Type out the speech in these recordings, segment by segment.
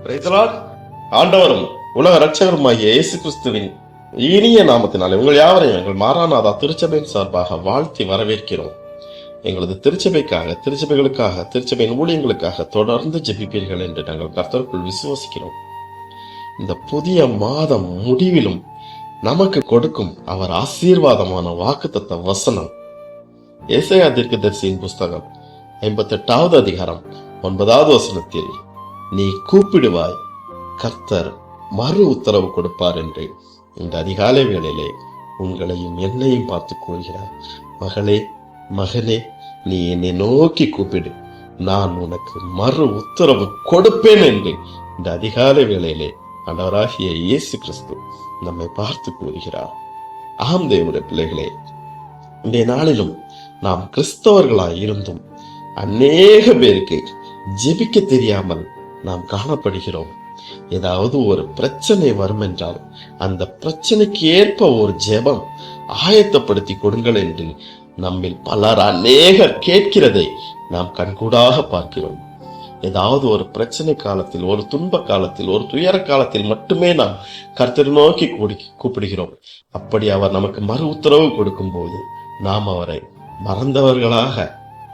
Praise the Lord. ஆண்டவரும் உலக இரட்சகருமாகிய இயேசு கிறிஸ்துவின் இனிய நாமத்தினாலே உங்கள் யாவரையும் எங்கள் மாராநாதா திருச்சபையின் சார்பாக வாழ்த்தி வரவேற்கிறோம். எங்களது திருச்சபைகளுக்காக திருச்சபையின் ஊழியங்களுக்காக தொடர்ந்து ஜெபிப்பீர்கள் என்று நாங்கள் கர்த்தருக்குள் விசுவாசிக்கிறோம். இந்த புதிய மாதம் முடிவிலும் நமக்கு கொடுக்கும் அவர் ஆசீர்வாதமான வாக்குத்தத்த வசனம் ஏசாயா தீர்க்கதரிசியின் புஸ்தகம் 58வது அதிகாரம் 9வது வசனத்தில், நீ கூப்பிடுவாய், கர்த்தர் மறு உத்தரவு கொடுப்பார் என்று இந்த அதிகாலை வேளையிலே உங்களையும் என்னையும் பார்த்து கூறுகிறார். மகளே, மகனே, நீ என்னை நோக்கி கூப்பிடு, நான் உனக்கு மறு உத்தரவு கொடுப்பேன் என்று இந்த அதிகாலை வேளையிலே ஆண்டவராகிய இயேசு கிறிஸ்து நம்மை பார்த்து கூறுகிறார். ஆம் தேவனுடைய பிள்ளைகளே, இந்த நாளிலும் நாம் கிறிஸ்தவர்களாய் இருந்தும் அநேக பேருக்கு ஜெபிக்க தெரியாமல் நாம் காணப்படுகிறோம். ஏதாவது ஒரு பிரச்சனை வரும் என்றால் அந்த பிரச்சனைக்கு ஏற்ப ஒரு ஜெபம் ஆயத்தப்படுத்தி கொடுங்கள் என்று நம்மில் பலர் அநேகர் கேட்கிறதை நாம் கண்கூடாக பார்க்கிறோம். ஏதாவது ஒரு பிரச்சனை காலத்தில், ஒரு துன்ப காலத்தில், ஒரு துயர காலத்தில் மட்டுமே நாம் கர்த்தரை நோக்கி கூப்பிடுகிறோம். அப்படி அவர் நமக்கு மறு உத்தரவு கொடுக்கும் போது நாம் அவரை மறந்தவர்களாக,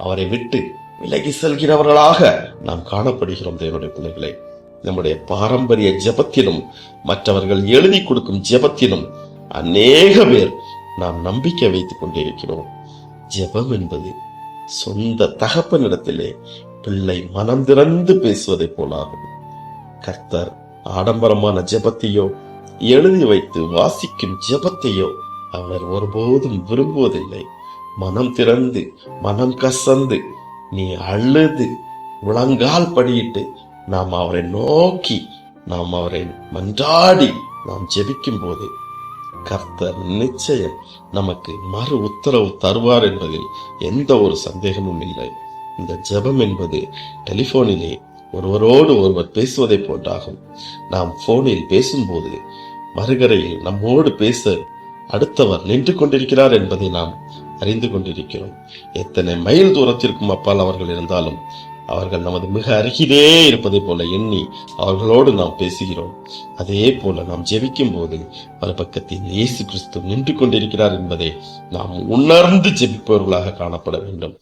அவரை விட்டு விலகி செல்கிறவர்களாக நாம் காணப்படுகிறோம். தேவனுடைய பிள்ளைகளை, நம்முடைய பாரம்பரிய ஜெபத்திலும் மற்றவர்கள் எழுதி கொடுக்கும் ஜெபத்திலும் அநேக பேர் நாம் நம்பிக்கை வைத்துக் கொண்டிருக்கிறோம். ஜெபம் என்பது சொந்த தகப்பனிடத்திலே பிள்ளை மனம் திறந்து பேசுவதை போலாகும். கர்த்தர் ஆடம்பரமான ஜெபத்தையோ எழுதி வைத்து வாசிக்கும் ஜெபத்தையோ அவர் ஒருபோதும் விரும்புவதில்லை. மனம் திறந்து, மனம் கசந்து, நீ அழுது முழங்கால் படியிட்டு நாம் அவரை நோக்கி, நாம் அவரை மன்றாடி நாம் ஜெபிக்கும் போது கர்த்தர் நிச்சயம் நமக்கு மறு உத்தரவு தருவார் என்பதில் எந்த ஒரு சந்தேகமும் இல்லை. இந்த ஜெபம் என்பது டெலிபோனிலே ஒருவரோடு ஒருவர் பேசுவதை போன்றாகும். நாம் போனில் பேசும்போது மறுகரையில் நம்மோடு பேச அடுத்தவர் நின்று கொண்டிருக்கிறார் என்பதை நாம் அறிந்து கொண்டிருக்கிறோம். எத்தனை மைல் தூரத்திற்கும் அப்பால் அவர்கள் இருந்தாலும் அவர்கள் நமது மிக அருகிலே இருப்பதை போல எண்ணி அவர்களோடு நாம் பேசுகிறோம். அதே போல நாம் ஜெபிக்கும் போது மறுபக்கத்தில் இயேசு கிறிஸ்து நின்று கொண்டிருக்கிறார் என்பதை நாம் உணர்ந்து ஜெபிப்பவர்களாக காணப்பட வேண்டும்.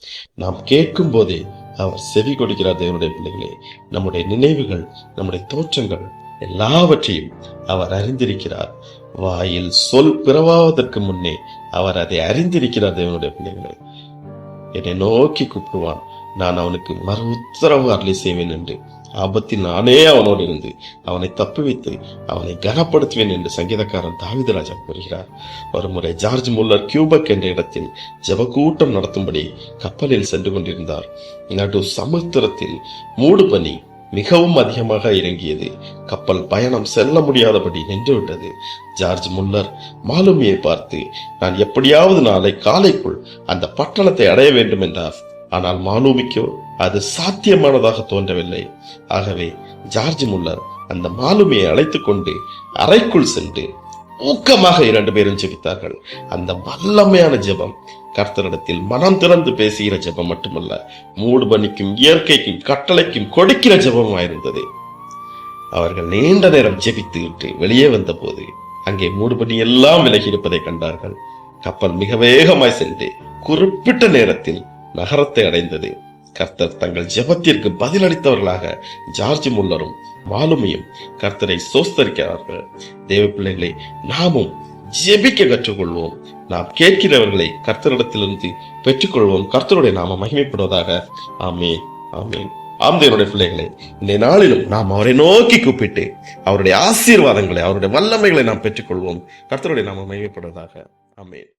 நாம் கேட்கும் போதே அவர் செவி கொடுக்கிறார். தேவனுடைய பிள்ளைகளே, நம்முடைய நினைவுகள், நம்முடைய தோற்றங்கள் எல்லாவற்றையும் அவர் அறிந்திருக்கிறார். வாயில் சொல் பிறவாவதற்கு முன்னே அவர் அதை அறிந்திருக்கிறார். தேவனுடைய பிள்ளைகளை, என்னை நோக்கி கூப்பிடுவான், நான் அவனுக்கு மறு உத்தரவு அருளி செய்வேன் என்று, ஆபத்தில் நானே அவனோடு இருந்து அவனை தப்புவித்து அவனை கனப்படுத்துவேன் என்று சங்கீதக்காரன் தாவீது ராஜா கூறுகிறார். ஒருமுறை ஜார்ஜ் முல்லர் கியூபக் என்ற இடத்தில் ஜெப கூட்டம் நடத்தும்படி கப்பலில் சென்று கொண்டிருந்தார். நடு சமுத்திரத்தில் மூடு பனி மிகவும் அதிகமாக இறங்கியது. கப்பல் பயணம் செல்ல முடியாதபடி நின்றுவிட்டது. ஜார்ஜ் முல்லர் மாலுமியை பார்த்து, நான் எப்படியாவது நாளை காலைக்குள் அந்த பட்டணத்தை அடைய வேண்டும் என்றார். ஆனால் மாலுமிக்கோ அது சாத்தியமானதாக தோன்றவில்லை. ஆகவே ஜார்ஜ் முல்லர் அந்த மாலுமியை அழைத்துக் கொண்டு அறைக்குள் சென்று ஊக்கமாக 2 பேரும் ஜெபித்தார்கள். அந்த வல்லமையான ஜெபம் கர்த்தரிடத்தில் மனம் திறந்து பேசுகிற ஜெபம் மட்டுமல்ல, மூடு பனிக்கும் இயற்கைக்கும் கட்டளைக்கும் கொடுக்கிற ஜெபமாயிருந்தது. அவர்கள் நீண்ட நேரம் ஜெபித்து விட்டு வெளியே வந்த போது அங்கே மூடு பனி எல்லாம் விலகி இருப்பதை கண்டார்கள். கப்பல் மிக வேகமாய் சென்று குறிப்பிட்ட நேரத்தில் நகரத்தை அடைந்தது. கர்த்தர் தங்கள் ஜெபத்திற்கு பதிலளித்தவர்களாக ஜார்ஜ் முல்லரும் மாலுமியும் கர்த்தரை சோஸ்தரிக்கிறார்கள். தேவ பிள்ளைகளை, நாமும் ஜெபிக்க கற்றுக்கொள்வோம். நாம் கேட்கிறவர்களை கர்த்தரிடத்திலிருந்து பெற்றுக்கொள்வோம். கர்த்தருடைய நாம மகிமைப்படுவதாக. ஆமென், ஆமென். ஆம் தேவனுடைய பிள்ளைகளை, இந்த நாளிலும் நாம் அவரை நோக்கி கூப்பிட்டு அவருடைய ஆசீர்வாதங்களை, அவருடைய வல்லமைகளை நாம் பெற்றுக்கொள்வோம். கர்த்தருடைய நாம மகிமைப்படுவதாக. ஆமென்.